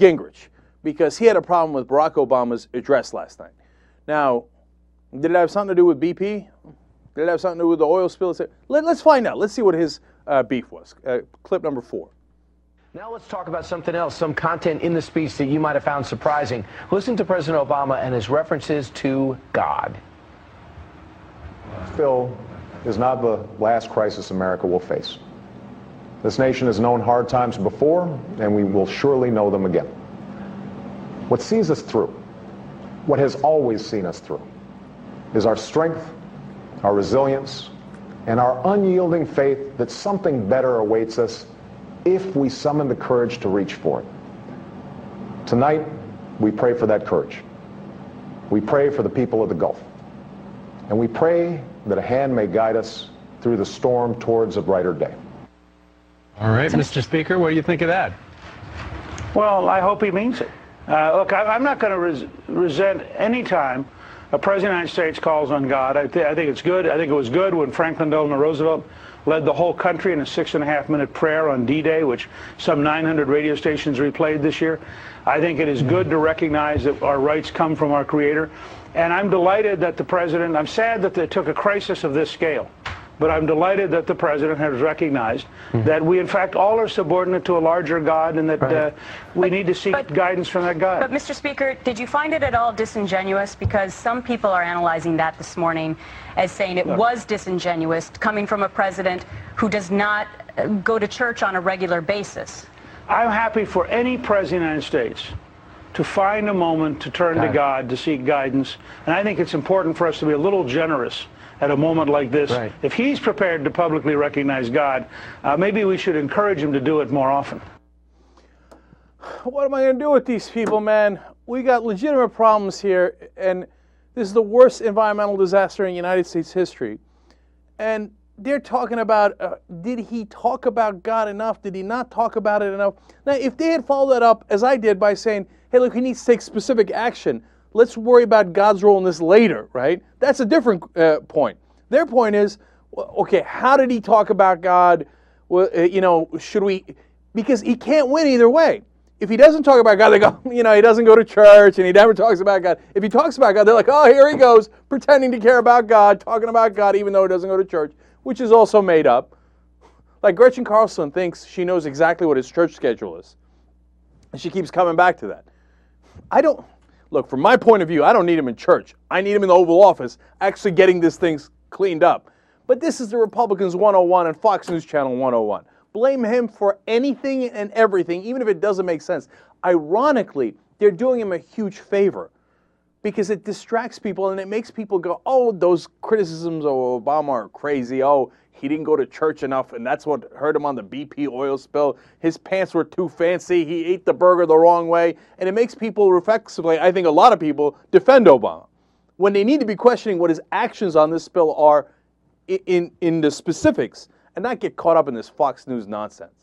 Gingrich, because he had a problem with Barack Obama's address last night. Now, did it have something to do with BP? Did it have something to do with the oil spill? Let's find out. Let's see what his beef was. Clip number 4. Now let's talk about something else, some content in the speech that you might have found surprising. Listen to President Obama and his references to God. Phil is not the last crisis America will face. This nation has known hard times before, and we will surely know them again. What sees us through, what has always seen us through, is our strength, our resilience, and our unyielding faith that something better awaits us if we summon the courage to reach for it. Tonight, we pray for that courage. We pray for the people of the Gulf. And we pray that a hand may guide us through the storm towards a brighter day. All right, Mr. Speaker, what do you think of that? Well, I hope he means it. Look, I'm not going to resent any time a President of the United States calls on God. I think it's good. I think it was good when Franklin Delano Roosevelt led the whole country in a 6.5-minute prayer on D-Day, which some 900 radio stations replayed this year. I think it is good to recognize that our rights come from our Creator. And I'm delighted that the President, I'm sad that they took a crisis of this scale, but I'm delighted that the President has recognized that we, in fact, all are subordinate to a larger God, and that we need to seek guidance from that God. But, Mr. Speaker, did you find it at all disingenuous? Because some people are analyzing that this morning as saying it was disingenuous coming from a president who does not go to church on a regular basis. I'm happy for any president of the United States to find a moment to turn to God, to seek guidance. And I think it's important for us to be a little generous at a moment like this. If he's prepared to publicly recognize God, maybe we should encourage him to do it more often. What am I going to do with these people, man? We got legitimate problems here, and this is the worst environmental disaster in United States history. And they're talking about, did he talk about God enough? Did he not talk about it enough? Now, if they had followed that up, as I did, by saying, hey, look, he needs to take specific action. Let's worry about God's role in this later, right? That's a different point. Their point is, okay, how did he talk about God? Well, should we, because he can't win either way. If he doesn't talk about God, they go, he doesn't go to church and he never talks about God. If he talks about God, they're like, oh, here he goes, pretending to care about God, talking about God, even though he doesn't go to church, which is also made up. Like Gretchen Carlson thinks she knows exactly what his church schedule is. And she keeps coming back to that. Look, from my point of view, I don't need him in church. I need him in the Oval Office actually getting this thing cleaned up. But this is the Republicans 101 and Fox News Channel 101. Blame him for anything and everything, even if it doesn't make sense. Ironically, they're doing him a huge favor because it distracts people and it makes people go, oh, those criticisms of Obama are crazy. Oh, he didn't go to church enough, and that's what hurt him on the BP oil spill. His pants were too fancy. He ate the burger the wrong way. And it makes people reflexively, I think a lot of people, defend Obama, when they need to be questioning what his actions on this spill are in the specifics and not get caught up in this Fox News nonsense.